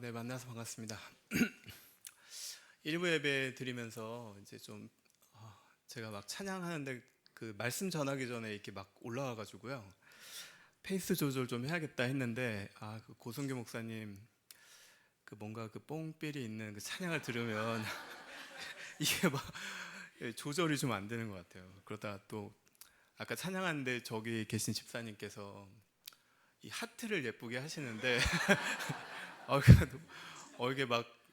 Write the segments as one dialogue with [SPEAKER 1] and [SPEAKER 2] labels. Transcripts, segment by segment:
[SPEAKER 1] 네, 만나서 반갑습니다. 일부 예배 드리면서 이제 좀 제가 막 찬양하는데 그 말씀 전하기 전에 이렇게 막 올라와 가지고요. 페이스 조절 좀 해야겠다 했는데 그 고성규 목사님 그 뭔가 그 뽕삘이 있는 그 찬양을 들으면 이게 막 조절이 좀 안 되는 것 같아요. 그러다 또 아까 찬양하는데 저기 계신 집사님께서 이 하트를 예쁘게 하시는데 어,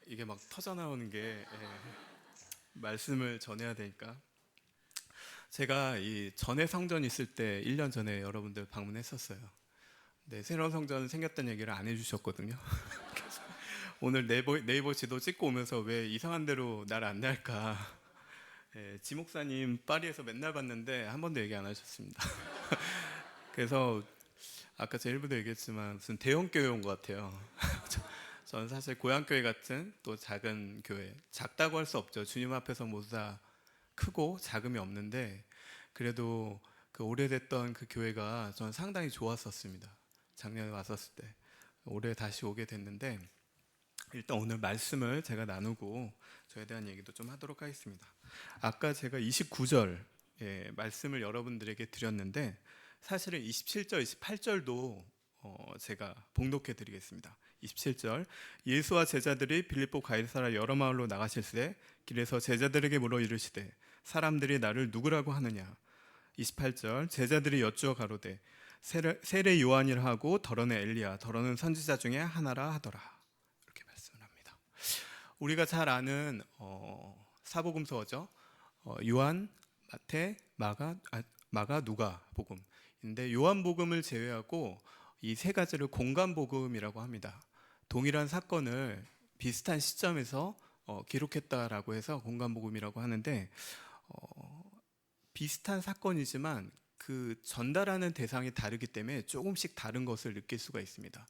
[SPEAKER 1] 이게 막 터져 나오는 게 말씀을 전해야 되니까 제가 이 전에 성전 있을 때 1년 전에 여러분들 방문했었어요. 네, 새로운 성전 생겼다는 얘기를 안 해주셨거든요. 그래서 오늘 네이버 지도 찍고 오면서 왜 이상한 데로 날 안내할까? 지 목사님 파리에서 맨날 봤는데 한 번도 얘기 안 하셨습니다. 그래서 아까 제 일부도 얘기했지만 무슨 대형 교회 온 것 같아요. 저는 사실 고향교회 같은 또 작은 교회, 작다고 할 수 없죠. 주님 앞에서 모두 다 크고 자금이 없는데 그래도 그 오래됐던 그 교회가 저는 상당히 좋았었습니다. 작년에 왔었을 때 올해 다시 오게 됐는데 일단 오늘 말씀을 제가 나누고 저에 대한 얘기도 좀 하도록 하겠습니다. 아까 제가 29절 말씀을 여러분들에게 드렸는데 사실은 27절, 28절도 제가 봉독해 드리겠습니다. 27절 예수와 제자들이 빌립보 가이사랴 여러 마을로 나가실새 길에서 제자들에게 물어 이르시되 사람들이 나를 누구라고 하느냐. 28절 제자들이 여쭈어 가로되 세례 요한이라 하고 더러는 엘리야 더러는 선지자 중에 하나라 하더라. 이렇게 말씀을 합니다. 우리가 잘 아는 사복음서죠. 요한, 마태, 마가, 누가 복음인데 요한 복음을 제외하고 이 세 가지를 공간 복음이라고 합니다. 동일한 사건을 비슷한 시점에서 기록했다라고 해서 공간 복음이라고 하는데 비슷한 사건이지만 그 전달하는 대상이 다르기 때문에 조금씩 다른 것을 느낄 수가 있습니다.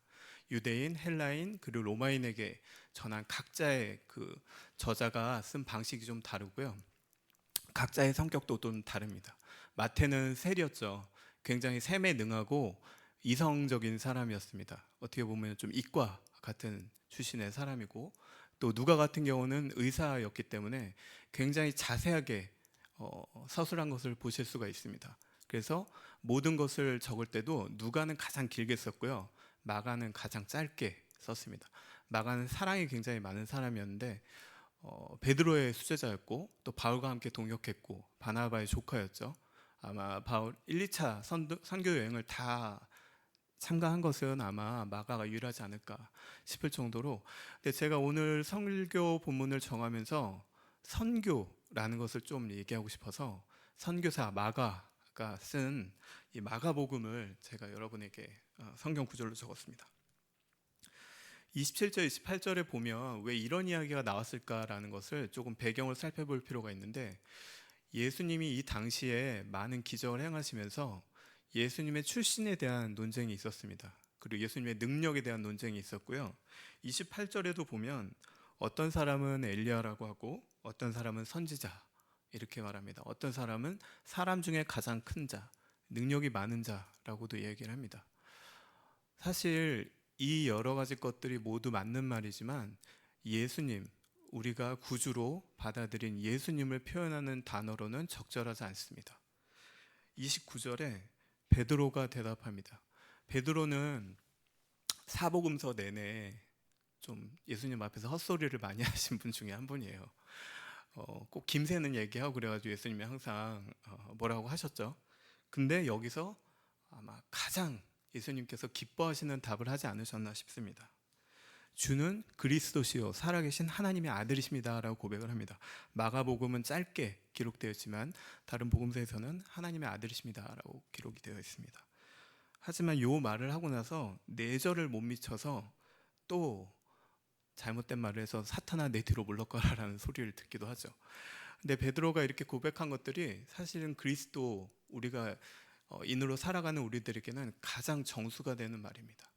[SPEAKER 1] 유대인, 헬라인, 그리고 로마인에게 전한 각자의 그 저자가 쓴 방식이 좀 다르고요. 각자의 성격도 좀 다릅니다. 마태는 세리였죠. 굉장히 셈에 능하고 이성적인 사람이었습니다. 어떻게 보면 좀 이과 같은 출신의 사람이고 또 누가 같은 경우는 의사였기 때문에 굉장히 자세하게 서술한 것을 보실 수가 있습니다. 그래서 모든 것을 적을 때도 누가는 가장 길게 썼고요. 마가는 가장 짧게 썼습니다. 마가는 사랑이 굉장히 많은 사람이었는데 베드로의 수제자였고 또 바울과 함께 동역했고 바나바의 조카였죠. 아마 바울 1, 2차 선교 여행을 다 참가한 것은 아마 마가가 유일하지 않을까 싶을 정도로 근데 제가 오늘 설교 본문을 정하면서 선교라는 것을 좀 얘기하고 싶어서 선교사 마가가 쓴 이 마가복음을 제가 여러분에게 성경 구절로 적었습니다. 27절, 28절에 보면 왜 이런 이야기가 나왔을까라는 것을 조금 배경을 살펴볼 필요가 있는데 예수님이 이 당시에 많은 기적을 행하시면서 예수님의 출신에 대한 논쟁이 있었습니다. 그리고 예수님의 능력에 대한 논쟁이 있었고요. 28절에도 보면 어떤 사람은 엘리야라고 하고 어떤 사람은 선지자 이렇게 말합니다. 어떤 사람은 사람 중에 가장 큰 자, 능력이 많은 자라고도 얘기를 합니다. 사실 이 여러 가지 것들이 모두 맞는 말이지만 예수님, 우리가 구주로 받아들인 예수님을 표현하는 단어로는 적절하지 않습니다. 29절에 베드로가 대답합니다. 베드로는 사복음서 내내 좀 예수님 앞에서 헛소리를 많이 하신 분 중에 한 분이에요. 꼭 김새는 얘기하고 그래가지고 예수님이 항상 뭐라고 하셨죠. 근데 여기서 아마 가장 예수님께서 기뻐하시는 답을 하지 않으셨나 싶습니다. 주는 그리스도시요 살아계신 하나님의 아들이십니다 라고 고백을 합니다. 마가복음은 짧게 기록되었지만 다른 복음서에서는 하나님의 아들이십니다 라고 기록이 되어 있습니다. 하지만 요 말을 하고 나서 내절을 못 미쳐서 또 잘못된 말을 해서 사탄아 내 뒤로 물러가라 라는 소리를 듣기도 하죠. 근데 베드로가 이렇게 고백한 것들이 사실은 그리스도 우리가 인으로 살아가는 우리들에게는 가장 정수가 되는 말입니다.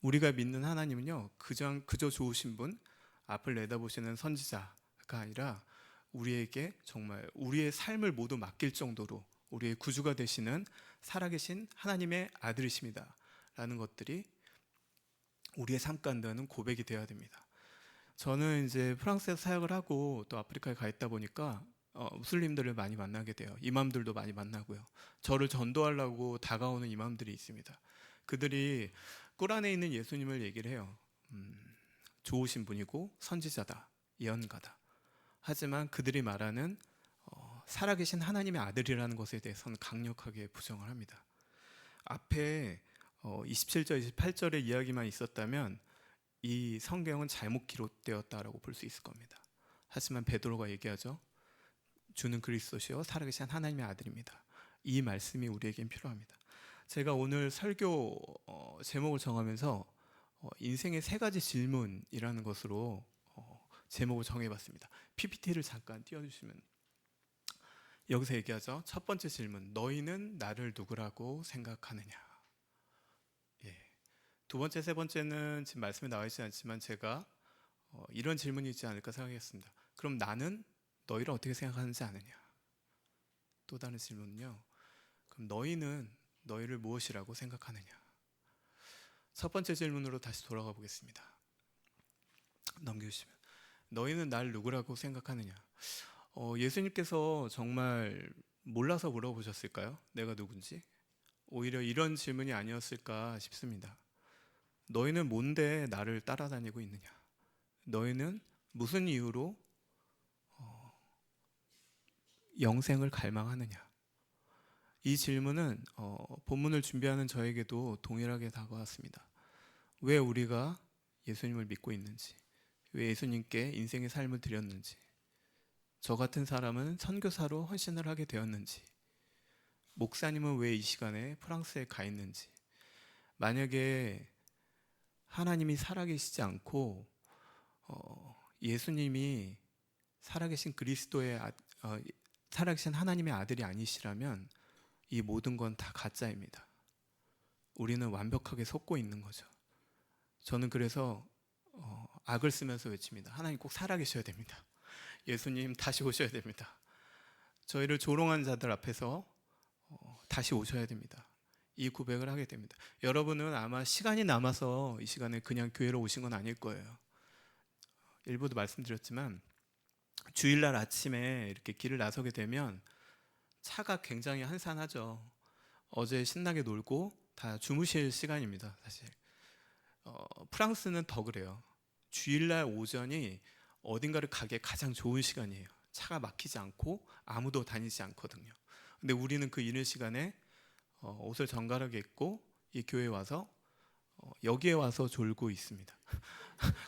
[SPEAKER 1] 우리가 믿는 하나님은요 그저 좋으신 분, 앞을 내다보시는 선지자가 아니라 우리에게 정말 우리의 삶을 모두 맡길 정도로 우리의 구주가 되시는 살아계신 하나님의 아들이십니다 라는 것들이 우리의 삶 가운데는 고백이 되어야 됩니다. 저는 이제 프랑스에서 사역을 하고 또 아프리카에 가 있다 보니까 무슬림들을 많이 만나게 돼요. 이맘들도 많이 만나고요. 저를 전도하려고 다가오는 이맘들이 있습니다. 그들이 꾸란에 있는 예수님을 얘기를 해요. 좋으신 분이고 선지자다, 예언가다. 하지만 그들이 말하는 살아계신 하나님의 아들이라는 것에 대해서는 강력하게 부정을 합니다. 앞에 27절, 28절의 이야기만 있었다면 이 성경은 잘못 기록되었다라고 볼 수 있을 겁니다. 하지만 베드로가 얘기하죠. 주는 그리스도시요 살아계신 하나님의 아들입니다. 이 말씀이 우리에겐 필요합니다. 제가 오늘 설교 제목을 정하면서 인생의 세 가지 질문이라는 것으로 제목을 정해봤습니다. PPT를 잠깐 띄워주시면 여기서 얘기하죠. 첫 번째 질문, 너희는 나를 누구라고 생각하느냐? 예. 두 번째, 세 번째는 지금 말씀에 나와 있지 않지만 제가 이런 질문이 있지 않을까 생각했습니다. 그럼 나는 너희를 어떻게 생각하는지 아느냐? 또 다른 질문은요. 그럼 너희는 너희를 무엇이라고 생각하느냐? 첫 번째 질문으로 다시 돌아가 보겠습니다. 넘겨주시면 너희는 날 누구라고 생각하느냐? 예수님께서 정말 몰라서 물어보셨을까요? 내가 누군지? 오히려 이런 질문이 아니었을까 싶습니다. 너희는 뭔데 나를 따라다니고 있느냐? 너희는 무슨 이유로 영생을 갈망하느냐? 이 질문은 본문을 준비하는 저에게도 동일하게 다가왔습니다. 왜 우리가 예수님을 믿고 있는지, 왜 예수님께 인생의 삶을 드렸는지, 저 같은 사람은 선교사로 헌신을 하게 되었는지, 목사님은 왜 이 시간에 프랑스에 가 있는지, 만약에 하나님이 살아계시지 않고 예수님이 살아계신 살아계신 하나님의 아들이 아니시라면 이 모든 건 다 가짜입니다. 우리는 완벽하게 속고 있는 거죠. 저는 그래서 악을 쓰면서 외칩니다. 하나님 꼭 살아계셔야 됩니다. 예수님 다시 오셔야 됩니다. 저희를 조롱한 자들 앞에서 다시 오셔야 됩니다. 이 고백을 하게 됩니다. 여러분은 아마 시간이 남아서 이 시간에 그냥 교회로 오신 건 아닐 거예요. 일부도 말씀드렸지만 주일날 아침에 이렇게 길을 나서게 되면 차가 굉장히 한산하죠. 어제 신나게 놀고 다 주무실 시간입니다. 사실 프랑스는 더 그래요. 주일날 오전이 어딘가를 가기에 가장 좋은 시간이에요. 차가 막히지 않고 아무도 다니지 않거든요. 근데 우리는 그 이른 시간에 옷을 정갈하게 입고 이 교회에 와서 여기에 와서 졸고 있습니다.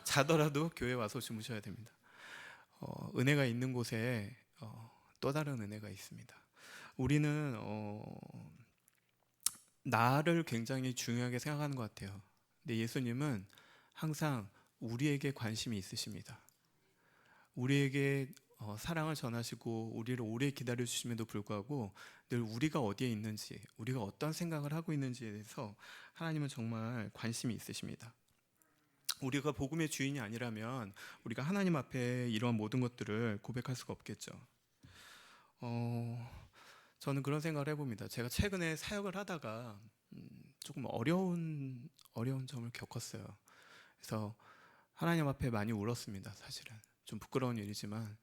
[SPEAKER 1] 자더라도 교회에 와서 주무셔야 됩니다. 은혜가 있는 곳에 또 다른 은혜가 있습니다. 우리는 나를 굉장히 중요하게 생각하는 것 같아요. 근데 예수님은 항상 우리에게 관심이 있으십니다. 우리에게 사랑을 전하시고 우리를 오래 기다려 주심에도 불구하고 늘 우리가 어디에 있는지, 우리가 어떤 생각을 하고 있는지에 대해서 하나님은 정말 관심이 있으십니다. 우리가 복음의 주인이 아니라면 우리가 하나님 앞에 이러한 모든 것들을 고백할 수가 없겠죠. 저는 그런 생각을 해봅니다. 제가 최근에 사역을 하다가 조금 어려운 점을 겪었어요. 그래서 하나님 앞에 많이 울었습니다. 사실은 좀 부끄러운 일이지만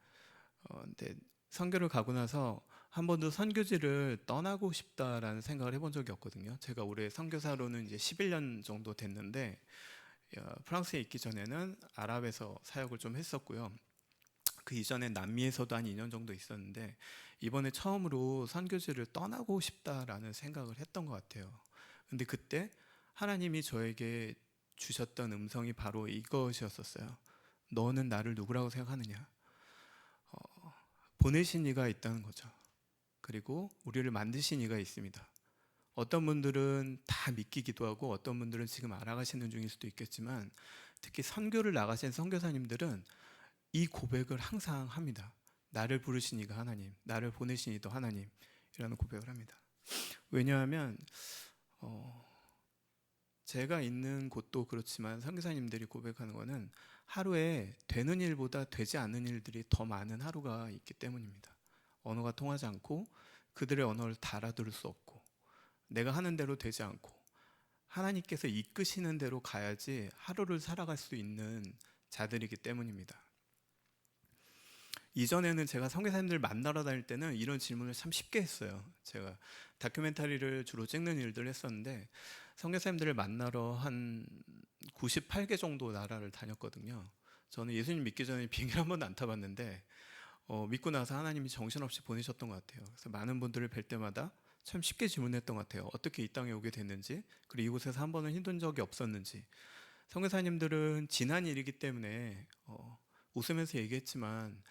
[SPEAKER 1] 근데 선교를 가고 나서 한 번도 선교지를 떠나고 싶다라는 생각을 해본 적이 없거든요. 제가 올해 선교사로는 이제 11년 정도 됐는데 프랑스에 있기 전에는 아랍에서 사역을 좀 했었고요. 그 이전에 남미에서도 한 2년 정도 있었는데 이번에 처음으로 선교지를 떠나고 싶다라는 생각을 했던 것 같아요. 근데 그때 하나님이 저에게 주셨던 음성이 바로 이것이었어요. 너는 나를 누구라고 생각하느냐? 보내신 이가 있다는 거죠. 그리고 우리를 만드신 이가 있습니다. 어떤 분들은 다 믿기기도 하고 어떤 분들은 지금 알아가시는 중일 수도 있겠지만 특히 선교를 나가신 선교사님들은 이 고백을 항상 합니다. 나를 부르신 이가 하나님, 나를 보내신 이도 하나님이라는 고백을 합니다. 왜냐하면 제가 있는 곳도 그렇지만 선교사님들이 고백하는 것은 하루에 되는 일보다 되지 않는 일들이 더 많은 하루가 있기 때문입니다. 언어가 통하지 않고 그들의 언어를 다 알아들을 수 없고 내가 하는 대로 되지 않고 하나님께서 이끄시는 대로 가야지 하루를 살아갈 수 있는 자들이기 때문입니다. 이전에는 제가 선교사님들 만나러 다닐 때는 이런 질문을 참 쉽게 했어요. 제가 다큐멘터리를 주로 찍는 일들을 했었는데 선교사님들을 만나러 한 98개 정도 나라를 다녔거든요. 저는 예수님 믿기 전에 비행기를 한 번도 안 타봤는데 믿고 나서 하나님이 정신없이 보내셨던 것 같아요. 그래서 많은 분들을 뵐 때마다 참 쉽게 질문했던 것 같아요. 어떻게 이 땅에 오게 됐는지, 그리고 이곳에서 한 번은 힘든 적이 없었는지. 선교사님들은 지난 일이기 때문에 웃으면서 얘기했지만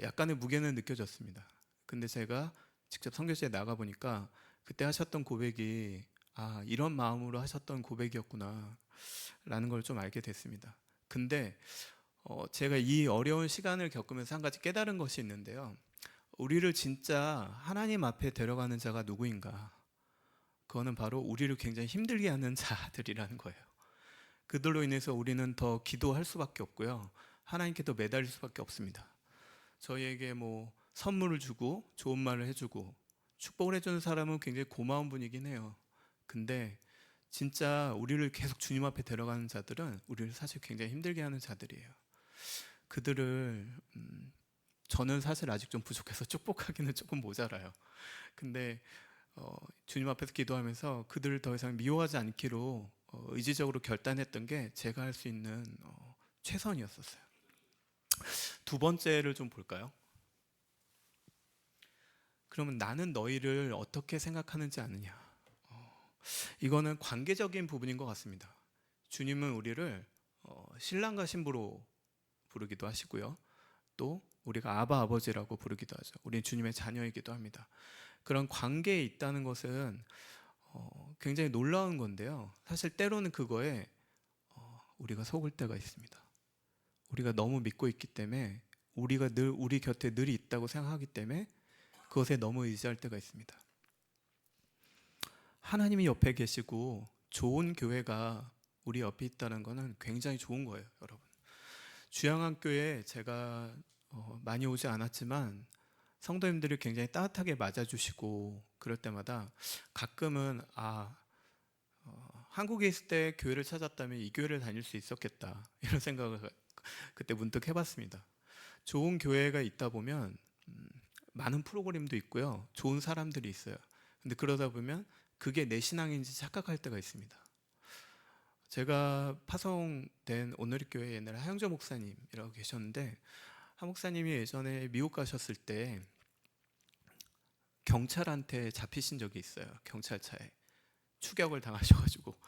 [SPEAKER 1] 약간의 무게는 느껴졌습니다. 근데 제가 직접 선교지에 나가 보니까 그때 하셨던 고백이 이런 마음으로 하셨던 고백이었구나 라는 걸 좀 알게 됐습니다. 근데 제가 이 어려운 시간을 겪으면서 한 가지 깨달은 것이 있는데요. 우리를 진짜 하나님 앞에 데려가는 자가 누구인가? 그거는 바로 우리를 굉장히 힘들게 하는 자들이라는 거예요. 그들로 인해서 우리는 더 기도할 수밖에 없고요. 하나님께 더 매달릴 수밖에 없습니다. 저희에게 뭐 선물을 주고 좋은 말을 해주고 축복을 해주는 사람은 굉장히 고마운 분이긴 해요. 근데 진짜 우리를 계속 주님 앞에 데려가는 자들은 우리를 사실 굉장히 힘들게 하는 자들이에요. 그들을 저는 사실 아직 좀 부족해서 축복하기는 조금 모자라요. 근데 주님 앞에서 기도하면서 그들을 더 이상 미워하지 않기로 의지적으로 결단했던 게 제가 할 수 있는 최선이었었어요. 두 번째를 좀 볼까요? 그러면 나는 너희를 어떻게 생각하는지 아느냐? 이거는 관계적인 부분인 것 같습니다. 주님은 우리를 신랑과 신부로 부르기도 하시고요. 또 우리가 아바 아버지라고 부르기도 하죠. 우리는 주님의 자녀이기도 합니다. 그런 관계에 있다는 것은 굉장히 놀라운 건데요. 사실 때로는 그거에 우리가 속을 때가 있습니다. 우리가 너무 믿고 있기 때문에 우리가 늘 우리 곁에 늘 있다고 생각하기 때문에 그것에 너무 의지할 때가 있습니다. 하나님이 옆에 계시고 좋은 교회가 우리 옆에 있다는 것은 굉장히 좋은 거예요, 여러분. 주양학교에 제가 많이 오지 않았지만 성도님들이 굉장히 따뜻하게 맞아주시고 그럴 때마다 가끔은 한국에 있을 때 교회를 찾았다면 이 교회를 다닐 수 있었겠다 이런 생각을 그때 문득 해봤습니다. 좋은 교회가 있다 보면 많은 프로그램도 있고요. 좋은 사람들이 있어요. 근데 그러다 보면 그게 내 신앙인지 착각할 때가 있습니다. 제가 파송된 오늘리교회 옛날에 하영조 목사님이라고 계셨는데 하 목사님이 예전에 미국 가셨을 때 경찰한테 잡히신 적이 있어요. 경찰차에 추격을 당하셔가지고.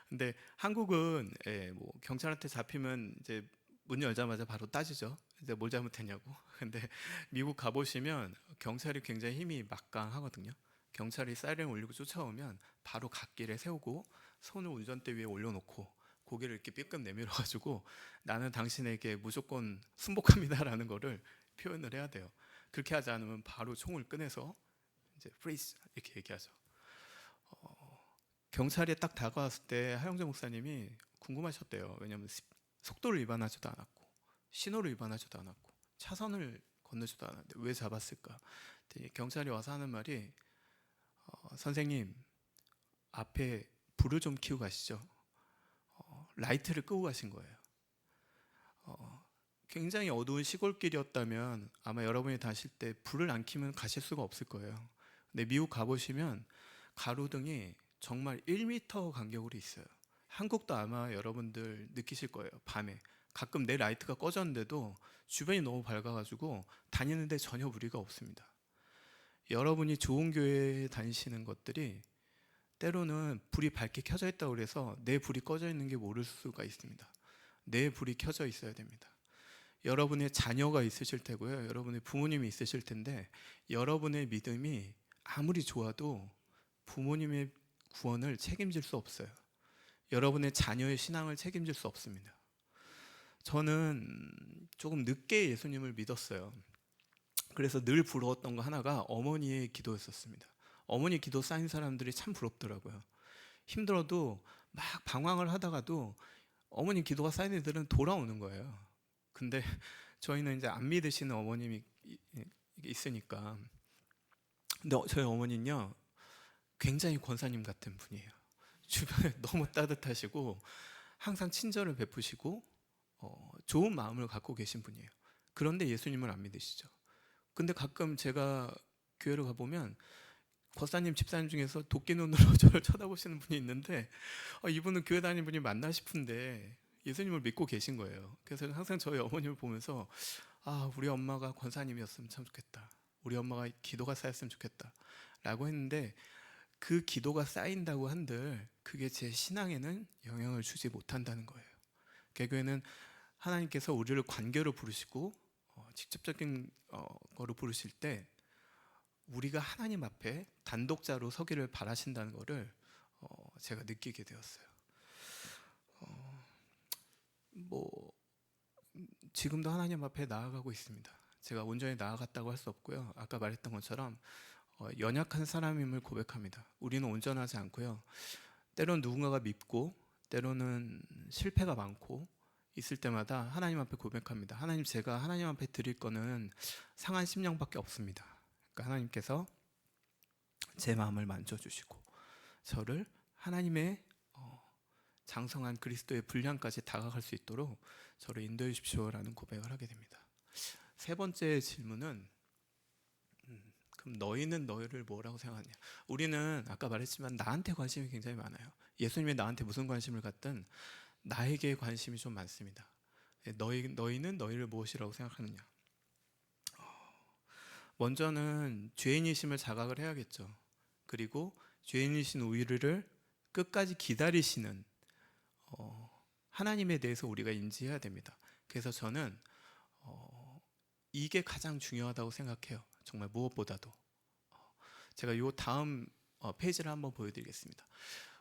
[SPEAKER 1] 근데 한국은 뭐 경찰한테 잡히면 이제 문 열자마자 바로 따지죠. 이제 뭘 잘못했냐고. 근데 미국 가보시면 경찰이 굉장히 힘이 막강하거든요. 경찰이 사이렌 울리고 쫓아오면 바로 갓길에 세우고 손을 운전대 위에 올려놓고 고개를 이렇게 삐끔 내밀어가지고 나는 당신에게 무조건 순복합니다라는 거를 표현을 해야 돼요. 그렇게 하지 않으면 바로 총을 꺼내서 이제 freeze 이렇게 얘기하죠. 경찰이 딱 다가왔을 때 하영재 목사님이 궁금하셨대요. 왜냐하면 속도를 위반하지도 않았고 신호를 위반하지도 않았고 차선을 건너지도 않았는데 왜 잡았을까? 경찰이 와서 하는 말이 선생님 앞에 불을 좀 켜고 가시죠. 라이트를 끄고 가신 거예요. 굉장히 어두운 시골길이었다면 아마 여러분이 다실 때 불을 안 켜면 가실 수가 없을 거예요. 근데 미국 가보시면 가로등이 정말 1m 간격으로 있어요. 한국도 아마 여러분들 느끼실 거예요. 밤에 가끔 내 라이트가 꺼졌는데도 주변이 너무 밝아가지고 다니는데 전혀 무리가 없습니다. 여러분이 좋은 교회에 다니시는 것들이 때로는 불이 밝게 켜져 있다고 해서 내 불이 꺼져 있는 게 모를 수가 있습니다. 내 불이 켜져 있어야 됩니다. 여러분의 자녀가 있으실 테고요. 여러분의 부모님이 있으실 텐데 여러분의 믿음이 아무리 좋아도 부모님의 구원을 책임질 수 없어요. 여러분의 자녀의 신앙을 책임질 수 없습니다. 저는 조금 늦게 예수님을 믿었어요. 그래서 늘 부러웠던 거 하나가 어머니의 기도였었습니다. 어머니 기도 쌓인 사람들이 참 부럽더라고요. 힘들어도 막 방황을 하다가도 어머니 기도가 쌓인 애들은 돌아오는 거예요. 근데 저희는 이제 안 믿으시는 어머님이 있으니까. 근데 저희 어머니는요 굉장히 권사님 같은 분이에요. 주변에 너무 따뜻하시고 항상 친절을 베푸시고 좋은 마음을 갖고 계신 분이에요. 그런데 예수님을 안 믿으시죠. 근데 가끔 제가 교회를 가보면 권사님, 집사님 중에서 도끼 눈으로 저를 쳐다보시는 분이 있는데 이분은 교회 다니는 분이 맞나 싶은데 예수님을 믿고 계신 거예요. 그래서 항상 저희 어머님을 보면서 우리 엄마가 권사님이었으면 참 좋겠다. 우리 엄마가 기도가 쌓였으면 좋겠다. 라고 했는데 그 기도가 쌓인다고 한들 그게 제 신앙에는 영향을 주지 못한다는 거예요. 개교회는 하나님께서 우리를 관계로 부르시고 직접적인 거로 부르실 때 우리가 하나님 앞에 단독자로 서기를 바라신다는 거를 제가 느끼게 되었어요. 뭐 지금도 하나님 앞에 나아가고 있습니다. 제가 온전히 나아갔다고 할 수 없고요. 아까 말했던 것처럼 연약한 사람임을 고백합니다. 우리는 온전하지 않고요. 때로는 누군가가 밉고 때로는 실패가 많고 있을 때마다 하나님 앞에 고백합니다. 하나님, 제가 하나님 앞에 드릴 거는 상한 심령밖에 없습니다. 그러니까 하나님께서 제 마음을 만져주시고 저를 하나님의 장성한 그리스도의 분량까지 다가갈 수 있도록 저를 인도해 주십시오라는 고백을 하게 됩니다. 세 번째 질문은 그럼 너희는 너희를 뭐라고 생각하냐? 우리는 아까 말했지만 나한테 관심이 굉장히 많아요. 예수님이 나한테 무슨 관심을 갖든 나에게 관심이 좀 많습니다. 너희는 너희를 무엇이라고 생각하느냐? 먼저는 죄인이심을 자각을 해야겠죠. 그리고 죄인이신 우리를 끝까지 기다리시는 하나님에 대해서 우리가 인지해야 됩니다. 그래서 저는 이게 가장 중요하다고 생각해요. 정말 무엇보다도. 제가 이 다음 페이지를 한번 보여드리겠습니다.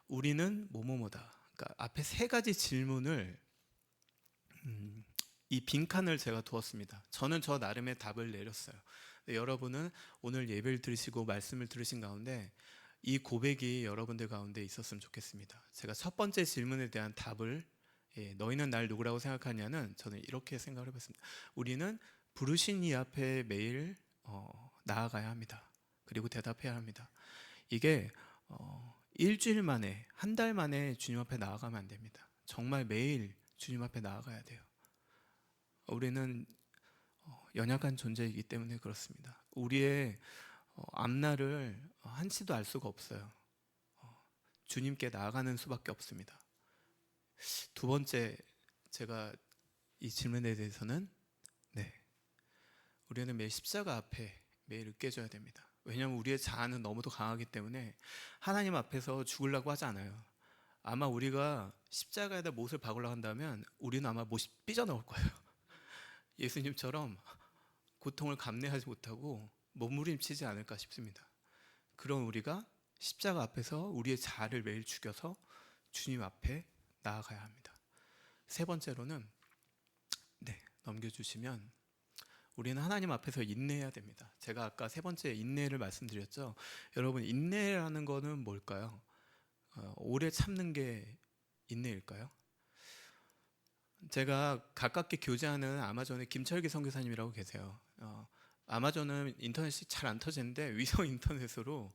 [SPEAKER 1] 우리는 뭐뭐뭐다. 그러니까 앞에 세 가지 질문을 이 빈칸을 제가 두었습니다. 저는 저 나름의 답을 내렸어요. 여러분은 오늘 예배를 들으시고 말씀을 들으신 가운데 이 고백이 여러분들 가운데 있었으면 좋겠습니다. 제가 첫 번째 질문에 대한 답을 너희는 날 누구라고 생각하냐는 저는 이렇게 생각을 해봤습니다. 우리는 부르신 이 앞에 매일 나아가야 합니다. 그리고 대답해야 합니다. 이게 일주일 만에, 한 달 만에 주님 앞에 나아가면 안 됩니다. 정말 매일 주님 앞에 나아가야 돼요. 우리는 연약한 존재이기 때문에 그렇습니다. 우리의 앞날을 한치도 알 수가 없어요. 주님께 나아가는 수밖에 없습니다. 두 번째, 제가 이 질문에 대해서는 우리는 매일 십자가 앞에 매일 으깨져야 됩니다. 왜냐하면 우리의 자아는 너무도 강하기 때문에 하나님 앞에서 죽으려고 하지 않아요. 아마 우리가 십자가에다 못을 박으려고 한다면 우리는 아마 못이 삐져나올 거예요. 예수님처럼 고통을 감내하지 못하고 몸부림치지 않을까 싶습니다. 그런 우리가 십자가 앞에서 우리의 자아를 매일 죽여서 주님 앞에 나아가야 합니다. 세 번째로는 넘겨주시면 우리는 하나님 앞에서 인내해야 됩니다. 제가 아까 세 번째 인내를 말씀드렸죠. 여러분, 인내라는 거는 뭘까요? 오래 참는 게 인내일까요? 제가 가깝게 교제하는 아마존의 김철기 선교사님이라고 계세요. 아마존은 인터넷이 잘 안 터지는데 위성 인터넷으로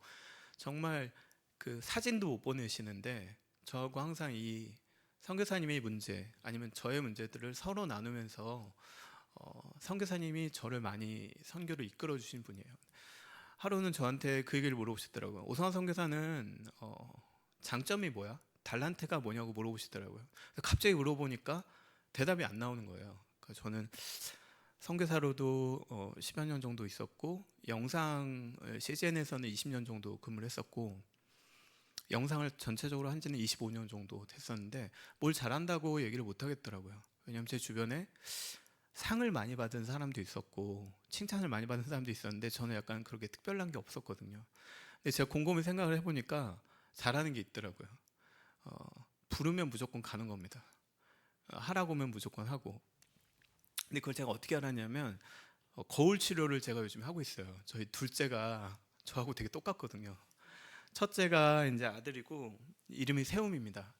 [SPEAKER 1] 정말 그 사진도 못 보내시는데 저하고 항상 이 선교사님의 문제 아니면 저의 문제들을 서로 나누면서 선교사님이 저를 많이 선교로 이끌어 주신 분이에요. 하루는 저한테 그 얘기를 물어보시더라고요. 오성환 선교사는 장점이 뭐야? 달란트가 뭐냐고 물어보시더라고요. 갑자기 물어보니까 대답이 안 나오는 거예요. 그러니까 저는 선교사로도 10여 년 정도 있었고 영상을 CGN에서는 20년 정도 근무를 했었고 영상을 전체적으로 한 지는 25년 정도 됐었는데 뭘 잘한다고 얘기를 못 하겠더라고요. 왜냐하면 제 주변에 상을 많이 받은 사람도 있었고 칭찬을 많이 받은 사람도 있었는데 저는 약간 그렇게 특별한 게 없었거든요. 근데 제가 곰곰이 생각을 해보니까 잘하는 게 있더라고요. 부르면 무조건 가는 겁니다. 하라고 하면 무조건 하고. 근데 그걸 제가 어떻게 알았냐면 거울 치료를 제가 요즘 하고 있어요. 저희 둘째가 저하고 되게 똑같거든요. 첫째가 이제 아들이고 이름이 세움입니다.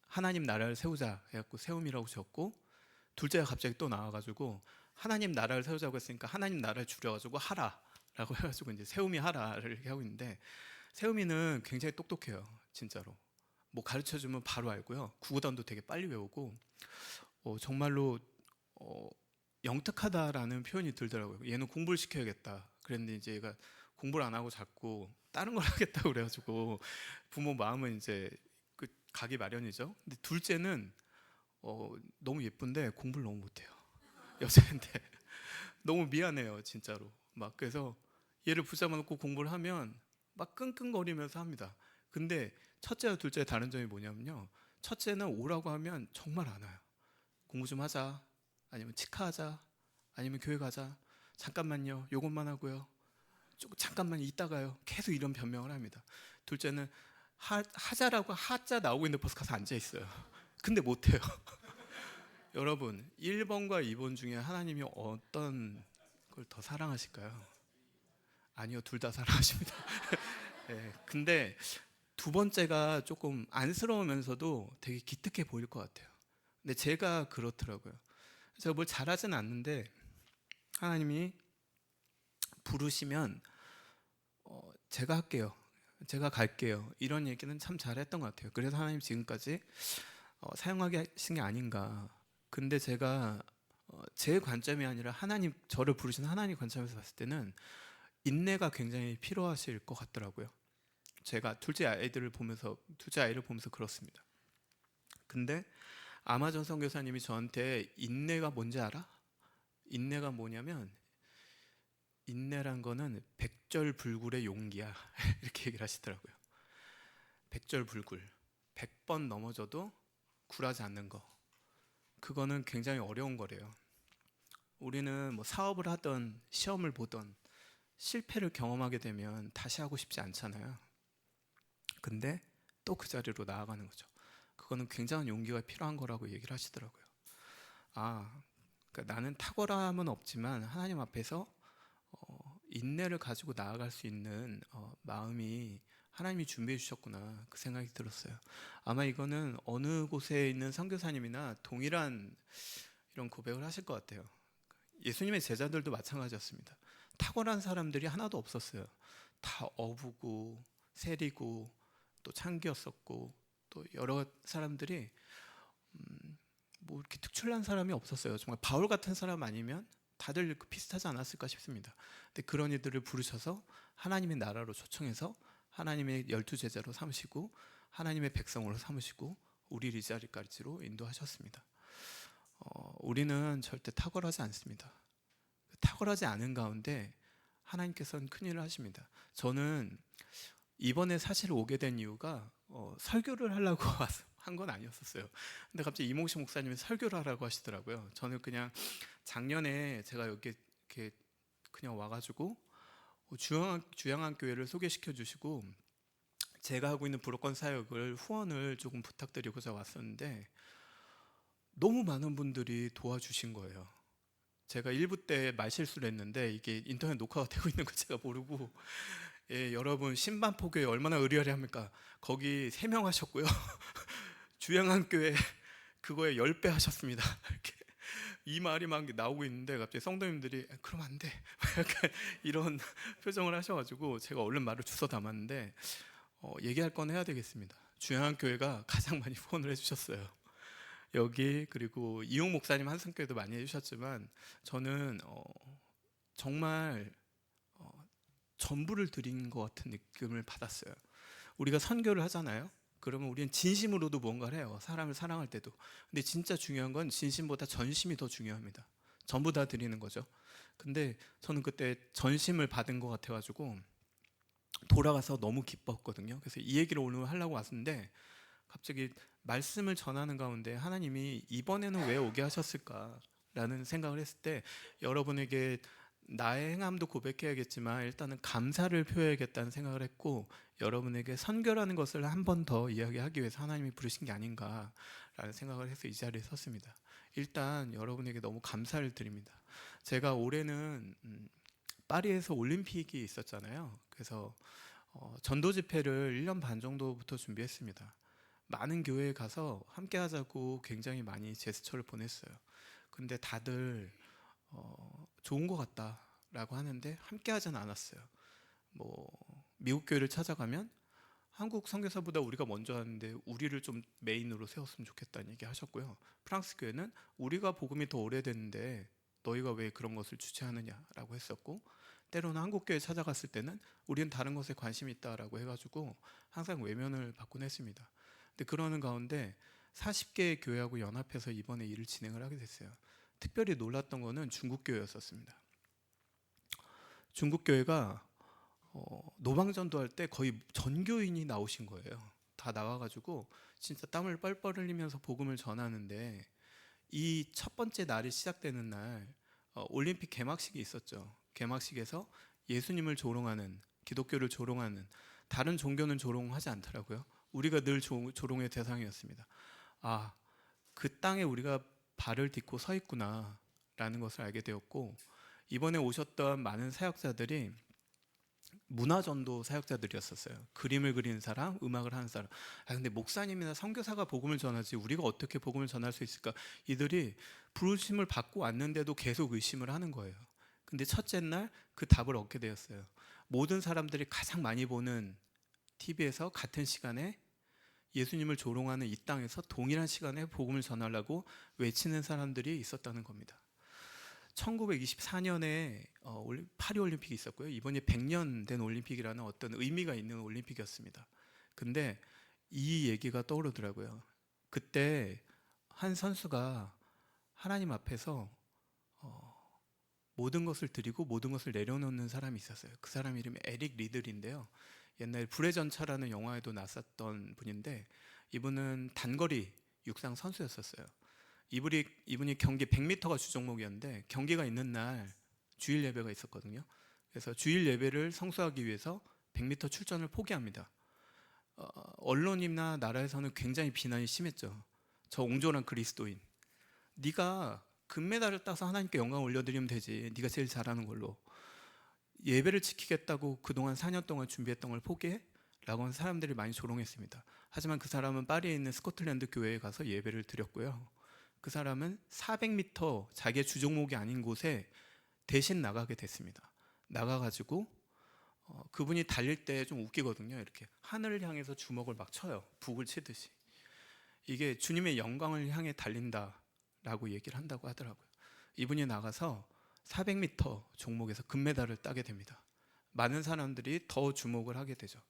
[SPEAKER 1] 하나님 나라를 세우자 해갖고 세움이라고 지었고 둘째가 갑자기 또 나와가지고 하나님 나라를 세우자고 했으니까 하나님 나라를 줄여가지고 하라라고 해가지고 이제 세움이 하라를 이렇게 하고 있는데 세움이는 굉장히 똑똑해요. 진짜로 뭐 가르쳐 주면 바로 알고요. 구구단도 되게 빨리 외우고 정말로 어, 영특하다라는 표현이 들더라고요. 얘는 공부를 시켜야겠다. 그랬는데 이제 얘가 공부를 안 하고 자꾸 다른 걸 하겠다고 그래가지고 부모 마음은 이제 가기 마련이죠. 근데 둘째는 너무 예쁜데 공부를 너무 못해요. 여자인데 너무 미안해요, 진짜로. 막 그래서 얘를 붙잡아 놓고 공부를 하면 막 끙끙거리면서 합니다. 근데 첫째와 둘째의 다른 점이 뭐냐면요. 첫째는 오라고 하면 정말 안 와요. 공부 좀 하자. 아니면 치과하자. 아니면 교회 가자. 잠깐만요. 요것만 하고요. 잠깐만 이따가요. 계속 이런 변명을 합니다. 둘째는 하자라고 하자 나오고 있는데 벌써 가서 앉아 있어요. 근데 못해요. 여러분 1번과 2번 중에 하나님이 어떤 걸 더 사랑하실까요? 아니요, 둘 다 사랑하십니다. 네, 근데 두 번째가 조금 안쓰러우면서도 되게 기특해 보일 것 같아요. 근데 제가 그렇더라고요. 제가 뭘 잘하진 않는데 하나님이 부르시면 제가 할게요. 제가 갈게요. 이런 얘기는 참 잘했던 것 같아요. 그래서 하나님 지금까지 사용하게 하신 게 아닌가. 근데 제가 제 관점이 아니라 하나님, 저를 부르신 하나님 관점에서 봤을 때는 인내가 굉장히 필요하실 것 같더라고요. 제가 둘째 아이를 보면서 그렇습니다. 근데 아마존 선교사님이 저한테 인내가 뭔지 알아? 인내가 뭐냐면 인내란 거는 백절불굴의 용기야. 이렇게 얘기를 하시더라고요. 백절불굴. 100번 넘어져도 굴하지 않는 거. 그거는 굉장히 어려운 거래요. 우리는 뭐 사업을 하던 시험을 보던 실패를 경험하게 되면 다시 하고 싶지 않잖아요. 근데 또 그 자리로 나아가는 거죠. 그거는 굉장한 용기가 필요한 거라고 얘기를 하시더라고요. 그러니까 나는 탁월함은 없지만 하나님 앞에서 인내를 가지고 나아갈 수 있는 마음이 하나님이 준비해 주셨구나, 그 생각이 들었어요. 아마 이거는 어느 곳에 있는 선교사님이나 동일한 이런 고백을 하실 것 같아요. 예수님의 제자들도 마찬가지였습니다. 탁월한 사람들이 하나도 없었어요. 다 어부고 세리고 또 창기였었고 또 여러 사람들이 뭐 이렇게 특출난 사람이 없었어요. 정말 바울 같은 사람 아니면 다들 비슷하지 않았을까 싶습니다. 근데 그런 이들을 부르셔서 하나님의 나라로 초청해서 하나님의 12제자로 삼으시고 하나님의 백성으로 삼으시고 우리를 이 자리까지로 인도하셨습니다. 우리는 절대 탁월하지 않습니다. 탁월하지 않은 가운데 하나님께서는 큰일을 하십니다. 저는 이번에 사실 오게 된 이유가 설교를 하려고 한 건 아니었었어요. 근데 갑자기 이몽식 목사님이 설교를 하라고 하시더라고요. 저는 그냥 작년에 제가 여기 이렇게 그냥 와가지고 주양한 교회를 소개시켜 주시고 제가 하고 있는 불로권 사역을 후원을 조금 부탁드리고자 왔었는데 너무 많은 분들이 도와주신 거예요. 제가 1부 때 말실수를 했는데 이게 인터넷 녹화가 되고 있는 걸 제가 모르고 여러분 신반포교회 얼마나 의리아리합니까? 거기 3명 하셨고요. 주양한교회 그거에 10배 하셨습니다. 이렇게 이 말이 막 나오고 있는데 갑자기 성도님들이 그럼 안 돼. 약간 이런 표정을 하셔가지고 제가 얼른 말을 주워 담았는데 얘기할 건 해야 되겠습니다. 주양한교회가 가장 많이 후원을 해주셨어요. 여기 그리고 이용 목사님 한성교회도 많이 해주셨지만 저는 정말 전부를 드린 것 같은 느낌을 받았어요. 우리가 선교를 하잖아요. 그러면 우리는 진심으로도 뭔가를 해요. 사람을 사랑할 때도. 근데 진짜 중요한 건 진심보다 전심이 더 중요합니다. 전부 다 드리는 거죠. 근데 저는 그때 전심을 받은 것 같아가지고 돌아가서 너무 기뻤거든요. 그래서 이 얘기를 오늘 하려고 왔는데 갑자기 말씀을 전하는 가운데 하나님이 이번에는 왜 오게 하셨을까라는 생각을 했을 때 여러분에게 나의 행함도 고백해야겠지만 일단은 감사를 표해야겠다는 생각을 했고 여러분에게 선교라는 것을 한 번 더 이야기하기 위해서 하나님이 부르신 게 아닌가라는 생각을 해서 이 자리에 섰습니다. 일단 여러분에게 너무 감사를 드립니다. 제가 올해는 파리에서 올림픽이 있었잖아요. 그래서 전도 집회를 1년 반 정도부터 준비했습니다. 많은 교회에 가서 함께 하자고 굉장히 많이 제스처를 보냈어요. 근데 다들 좋은 것 같다라고 하는데 함께 하진 않았어요. 뭐 미국 교회를 찾아가면 한국 선교사보다 우리가 먼저 하는데 우리를 좀 메인으로 세웠으면 좋겠다는 얘기 하셨고요. 프랑스 교회는 우리가 복음이 더 오래됐는데 너희가 왜 그런 것을 주최하느냐라고 했었고, 때로는 한국 교회 찾아갔을 때는 우리는 다른 것에 관심이 있다라고 해가지고 항상 외면을 받곤 했습니다. 근데 그러는 가운데 40개의 교회하고 연합해서 이번에 일을 진행을 하게 됐어요. 특별히 놀랐던 거는 중국 교회였었습니다. 중국 교회가 노방전도 할 때 거의 전교인이 나오신 거예요. 다 나와가지고 진짜 땀을 뻘뻘 흘리면서 복음을 전하는데, 이 첫 번째 날이 시작되는 날 올림픽 개막식이 있었죠. 개막식에서 예수님을 조롱하는, 기독교를 조롱하는, 다른 종교는 조롱하지 않더라고요. 우리가 늘 조롱의 대상이었습니다. 아, 그 땅에 우리가 발을 딛고 서 있구나 라는 것을 알게 되었고, 이번에 오셨던 많은 사역자들이 문화전도 사역자들이었었어요. 그림을 그리는 사람, 음악을 하는 사람. 근데 목사님이나 선교사가 복음을 전하지 우리가 어떻게 복음을 전할 수 있을까? 이들이 부르심을 받고 왔는데도 계속 의심을 하는 거예요. 근데 첫째 날 그 답을 얻게 되었어요. 모든 사람들이 가장 많이 보는 TV에서 같은 시간에 예수님을 조롱하는 이 땅에서 동일한 시간에 복음을 전하려고 외치는 사람들이 있었다는 겁니다. 1924년에 파리 올림픽이 있었고요. 이번에 100년 된 올림픽이라는 어떤 의미가 있는 올림픽이었습니다. 근데 이 얘기가 떠오르더라고요. 그때 한 선수가 하나님 앞에서 모든 것을 드리고 모든 것을 내려놓는 사람이 있었어요. 그 사람 이름이 에릭 리들인데요. 옛날에 불의 전차라는 영화에도 나섰던 분인데, 이분은 단거리 육상 선수였었어요. 이분이 경기 100m가 주종목이었는데, 경기가 있는 날 주일 예배가 있었거든요. 그래서 주일 예배를 성수하기 위해서 100m 출전을 포기합니다. 언론이나 나라에서는 굉장히 비난이 심했죠. 저 옹졸한 그리스도인, 네가 금메달을 따서 하나님께 영광 올려드리면 되지, 네가 제일 잘하는 걸로 예배를 지키겠다고 그동안 4년 동안 준비했던 걸 포기해? 라고 하는 사람들이 많이 조롱했습니다. 하지만 그 사람은 파리에 있는 스코틀랜드 교회에 가서 예배를 드렸고요. 그 사람은 400m 자기의 주종목이 아닌 곳에 대신 나가게 됐습니다. 나가가지고 그분이 달릴 때 좀 웃기거든요. 이렇게 하늘을 향해서 주먹을 막 쳐요. 북을 치듯이. 이게 주님의 영광을 향해 달린다라고 얘기를 한다고 하더라고요. 이분이 나가서 400m 종목에서 금메달을 따게 됩니다. 많은 사람들이 더 주목을 하게 되죠.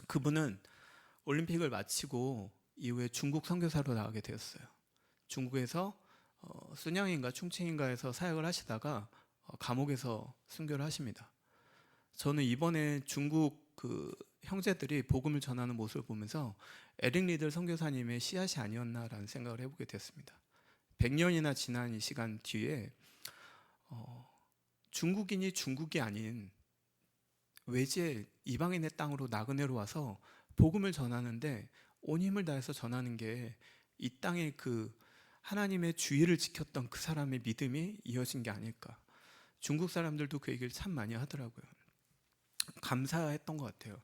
[SPEAKER 1] 그분은 올림픽을 마치고 이후에 중국 선교사로 나가게 되었어요. 중국에서 순양인가 충칭인가에서 사역을 하시다가 감옥에서 순교를 하십니다. 저는 이번에 중국 그 형제들이 복음을 전하는 모습을 보면서 에릭 리들 선교사님의 씨앗이 아니었나라는 생각을 해보게 됐습니다. 100년이나 지난 이 시간 뒤에 중국인이 중국이 아닌 외지의 이방인의 땅으로 나그네로 와서 복음을 전하는데 온 힘을 다해서 전하는 게 이 땅의 그 하나님의 주의를 지켰던 그 사람의 믿음이 이어진 게 아닐까. 중국 사람들도 그 얘기를 참 많이 하더라고요. 감사했던 것 같아요.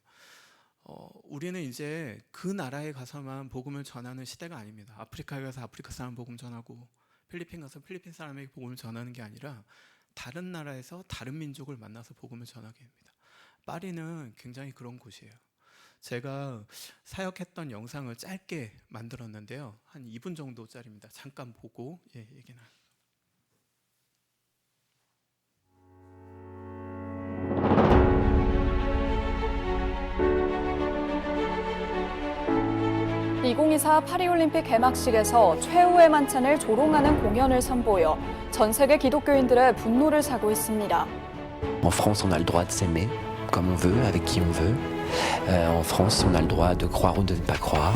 [SPEAKER 1] 우리는 이제 그 나라에 가서만 복음을 전하는 시대가 아닙니다. 아프리카에 가서 아프리카 사람 복음 전하고, 필리핀 가서 필리핀 사람에게 복음을 전하는 게 아니라 다른 나라에서 다른 민족을 만나서 복음을 전하게 됩니다. 파리는 굉장히 그런 곳이에요. 제가 사역했던 영상을 짧게 만들었는데요. 한 2분 정도짜리입니다. 잠깐 보고 얘기는.
[SPEAKER 2] (2024) 파리올림픽 개막식에서 최후의 만찬을 조롱하는 공연을 선보여 전 세계 기독교인들의 분노를 사고 있습니다.
[SPEAKER 3] En France, on a le droit de s'aimer comme on veut, avec qui on veut. En France, on a le droit de croire ou de ne pas croire.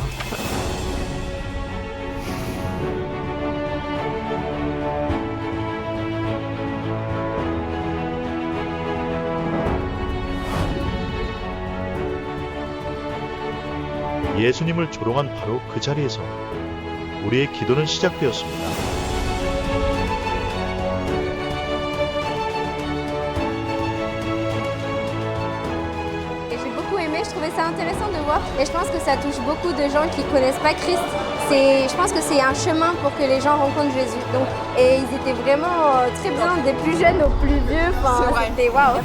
[SPEAKER 4] 예수님을 조롱한 바로 그 자리에서 우리의 기도는 시작되었습니다.
[SPEAKER 5] J'ai beaucoup aimé, je trouvais ça intéressant de voir et je pense que ça touche beaucoup de gens qui connaissent pas Christ. Je pense que c'est un chemin pour que les gens rencontrent Jésus. Donc, et ils étaient vraiment très bien, des plus jeunes aux plus vieux. Enfin, c'était waouh.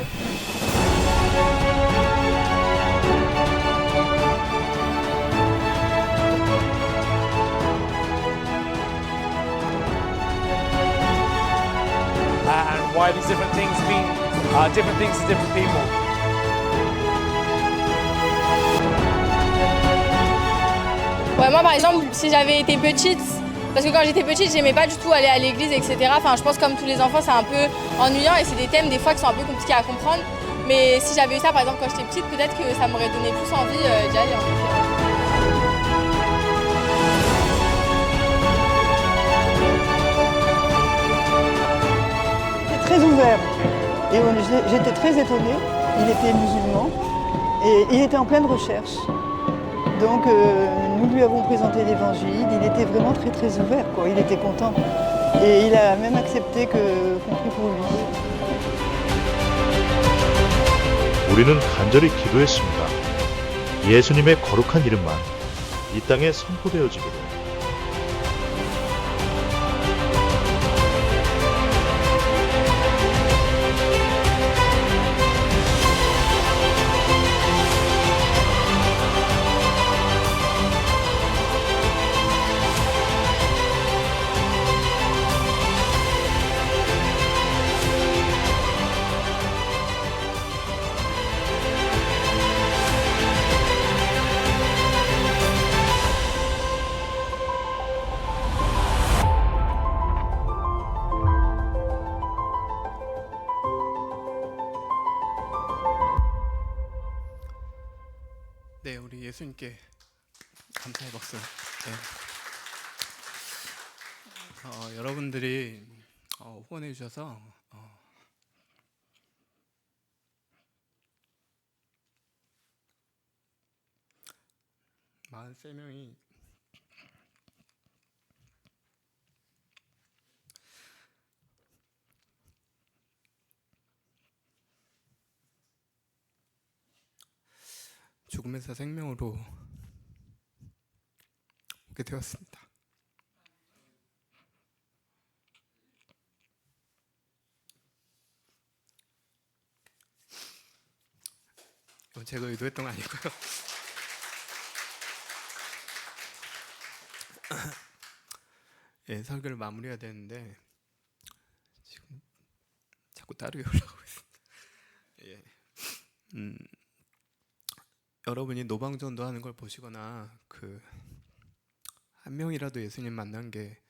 [SPEAKER 6] why these different things mean different things to different people.
[SPEAKER 7] Ouais, moi par exemple, si j'avais été petite, parce que quand j'étais petite, j'aimais pas du tout aller à l'église, etc. Enfin, je pense comme tous les enfants, c'est un peu ennuyant et c'est des thèmes des fois qui sont un peu compliqués à comprendre. Mais si j'avais eu ça par exemple quand j'étais petite, peut-être que ça m'aurait donné plus envie d'y aller. En fait.
[SPEAKER 8] Très ouvert. Et j'étais très étonnée. Il était musulman et il était en pleine recherche. Donc nous lui avons présenté l'évangile. Il était vraiment très très ouvert, quoi. Il était content. Et il a même accepté qu'on prie pour lui.
[SPEAKER 4] 우리는 간절히 기도했습니다. 예수님의 거룩한 이름만 이 땅에 선포되어지기를.
[SPEAKER 1] 네, 우리 예수님께 감사의 박수. 네. 여러분들이 후원해 주셔서 43명이 죽음에서 생명으로 오게 되었습니다. 이건 제가 의도했던 건 아니고요. 예, 설교를 마무리해야 되는데 지금 자꾸 다르게 올라가고 있습니다. 예. 여러분이 노방전도 하는 걸 보시거나 한 명이라도 예수님 만난 게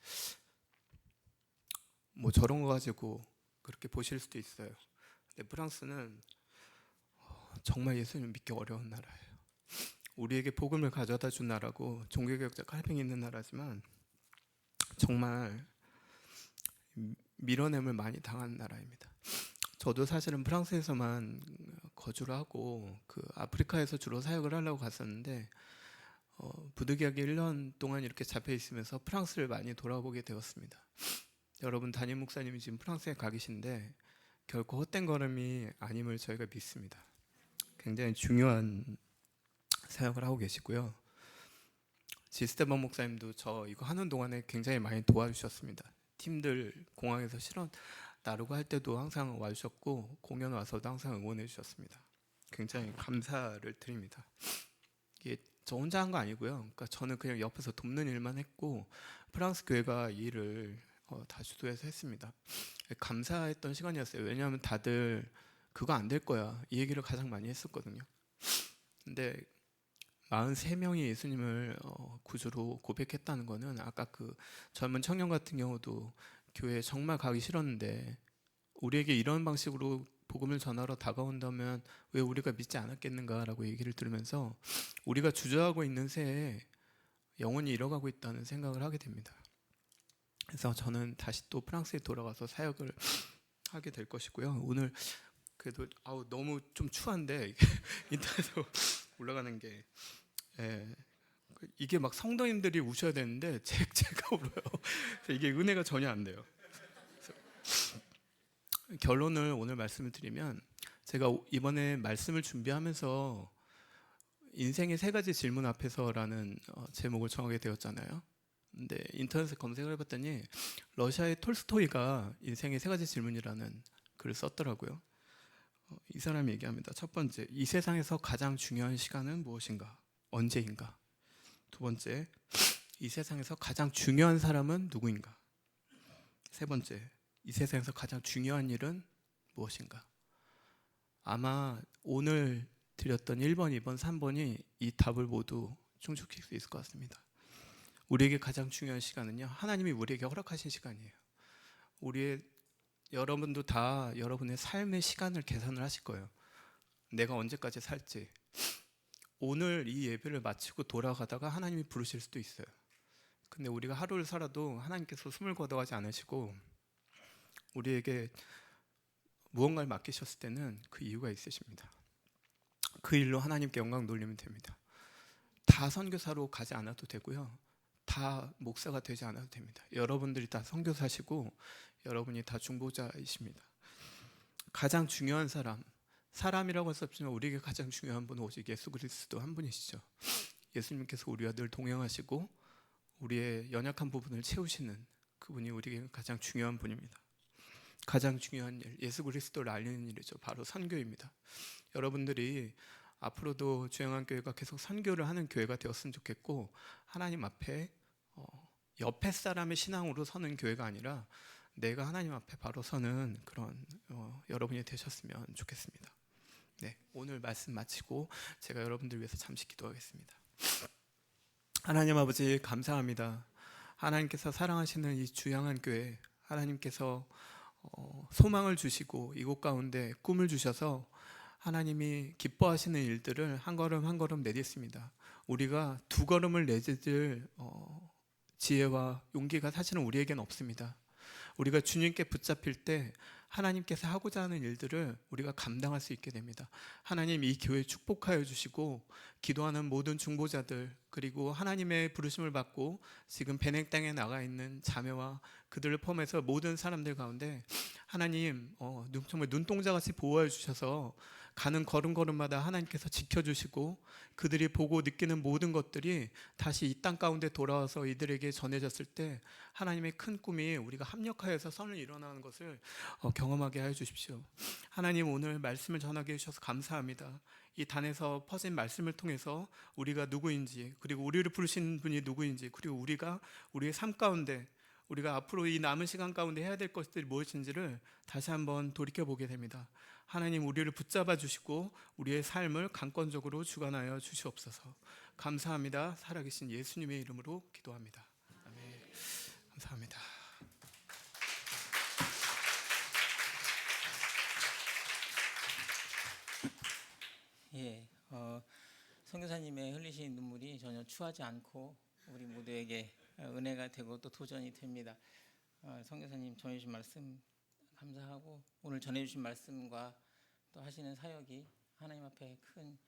[SPEAKER 1] 뭐 저런 거 가지고 그렇게 보실 수도 있어요. 근데 프랑스는 정말 예수님 믿기 어려운 나라예요. 우리에게 복음을 가져다 준 나라고 종교개혁자 칼뱅이 있는 나라지만 정말 밀어냄을 많이 당한 나라입니다. 저도 사실은 프랑스에서만 거주를 하고 아프리카에서 주로 사역을 하려고 갔었는데 부득이하게 1년 동안 이렇게 잡혀 있으면서 프랑스를 많이 돌아보게 되었습니다. 여러분 담임 목사님이 지금 프랑스에 가 계신데 결코 헛된 걸음이 아님을 저희가 믿습니다. 굉장히 중요한 사역을 하고 계시고요. 지스테반 목사님도 저 이거 하는 동안에 굉장히 많이 도와주셨습니다. 팀들 공항에서 실어 나르고 할 때도 항상 와주셨고 공연 와서도 항상 응원해 주셨습니다. 굉장히 감사를 드립니다. 이게 저 혼자 한 거 아니고요. 그러니까 저는 그냥 옆에서 돕는 일만 했고 프랑스 교회가 이 일을 다 주도해서 했습니다. 감사했던 시간이었어요. 왜냐하면 다들 그거 안 될 거야 이 얘기를 가장 많이 했었거든요. 근데 43명이 예수님을 구주로 고백했다는 거는 아까 젊은 청년 같은 경우도 교회에 정말 가기 싫었는데 우리에게 이런 방식으로 복음을 전하러 다가온다면 왜 우리가 믿지 않았겠는가라고 얘기를 들으면서 우리가 주저하고 있는 새에 영혼이 잃어가고 있다는 생각을 하게 됩니다. 그래서 저는 다시 또 프랑스에 돌아가서 사역을 하게 될 것이고요. 오늘 그래도 너무 좀 추한데 인터넷으로 올라가는 게 이게 막 성도님들이 우셔야 되는데 제가 울어요. 이게 은혜가 전혀 안 돼요. 결론을 오늘 말씀을 드리면 제가 이번에 말씀을 준비하면서 인생의 3가지 질문 앞에서라는 제목을 정하게 되었잖아요. 근데 인터넷에 검색을 해봤더니 러시아의 톨스토이가 인생의 3가지 질문이라는 글을 썼더라고요. 이 사람이 얘기합니다. 첫 번째, 이 세상에서 가장 중요한 시간은 무엇인가? 언제인가? 두 번째, 이 세상에서 가장 중요한 사람은 누구인가? 세 번째, 이 세상에서 가장 중요한 일은 무엇인가? 아마 오늘 드렸던 1번, 2번, 3번이 이 답을 모두 충족할 수 있을 것 같습니다. 우리에게 가장 중요한 시간은요, 하나님이 우리에게 허락하신 시간이에요. 여러분도 다 여러분의 삶의 시간을 계산을 하실 거예요. 내가 언제까지 살지. 오늘 이 예배를 마치고 돌아가다가 하나님이 부르실 수도 있어요. 근데 우리가 하루를 살아도 하나님께서 숨을 거둬가지 않으시고 우리에게 무언가를 맡기셨을 때는 그 이유가 있으십니다. 그 일로 하나님께 영광 돌리면 됩니다. 다 선교사로 가지 않아도 되고요, 다 목사가 되지 않아도 됩니다. 여러분들이 다 선교사시고 여러분이 다 중보자이십니다. 가장 중요한 사람이라고 할 수 없지만 우리에게 가장 중요한 분은 오직 예수 그리스도 한 분이시죠. 예수님께서 우리와 늘 동행하시고 우리의 연약한 부분을 채우시는 그분이 우리에게 가장 중요한 분입니다. 가장 중요한 일, 예수 그리스도를 알리는 일이죠. 바로 선교입니다. 여러분들이 앞으로도 주영한교회가 계속 선교를 하는 교회가 되었으면 좋겠고, 하나님 앞에 옆에 사람의 신앙으로 서는 교회가 아니라 내가 하나님 앞에 바로 서는 그런 여러분이 되셨으면 좋겠습니다. 네, 오늘 말씀 마치고 제가 여러분들 위해서 잠시 기도하겠습니다. 하나님 아버지, 감사합니다. 하나님께서 사랑하시는 이 주영한교회, 하나님께서 소망을 주시고 이곳 가운데 꿈을 주셔서 하나님이 기뻐하시는 일들을 한 걸음 한 걸음 내딛습니다. 우리가 두 걸음을 내딛을 지혜와 용기가 사실은 우리에겐 없습니다. 우리가 주님께 붙잡힐 때 하나님께서 하고자 하는 일들을 우리가 감당할 수 있게 됩니다. 하나님, 이 교회 축복하여 주시고 기도하는 모든 중보자들, 그리고 하나님의 부르심을 받고 지금 베냉 땅에 나가 있는 자매와 그들을 포함해서 모든 사람들 가운데 하나님 정말 눈동자같이 보호해 주셔서 가는 걸음걸음마다 하나님께서 지켜주시고 그들이 보고 느끼는 모든 것들이 다시 이 땅 가운데 돌아와서 이들에게 전해졌을 때 하나님의 큰 꿈이 우리가 합력하여서 선을 이뤄나가는 것을 경험하게 하여 주십시오. 하나님, 오늘 말씀을 전하게 해주셔서 감사합니다. 이 단에서 퍼진 말씀을 통해서 우리가 누구인지, 그리고 우리를 부르신 분이 누구인지, 그리고 우리가 우리의 삶 가운데 우리가 앞으로 이 남은 시간 가운데 해야 될 것들이 무엇인지를 다시 한번 돌이켜보게 됩니다. 하나님, 우리를 붙잡아 주시고 우리의 삶을 강권적으로 주관하여 주시옵소서. 감사합니다. 살아계신 예수님의 이름으로 기도합니다. 아멘. 감사합니다.
[SPEAKER 9] 예, 선교사님의 흘리신 눈물이 전혀 추하지 않고 우리 모두에게 은혜가 되고 또 도전이 됩니다. 선교사님 전해주신 말씀 감사하고 오늘 전해주신 말씀과 또 하시는 사역이 하나님 앞에 큰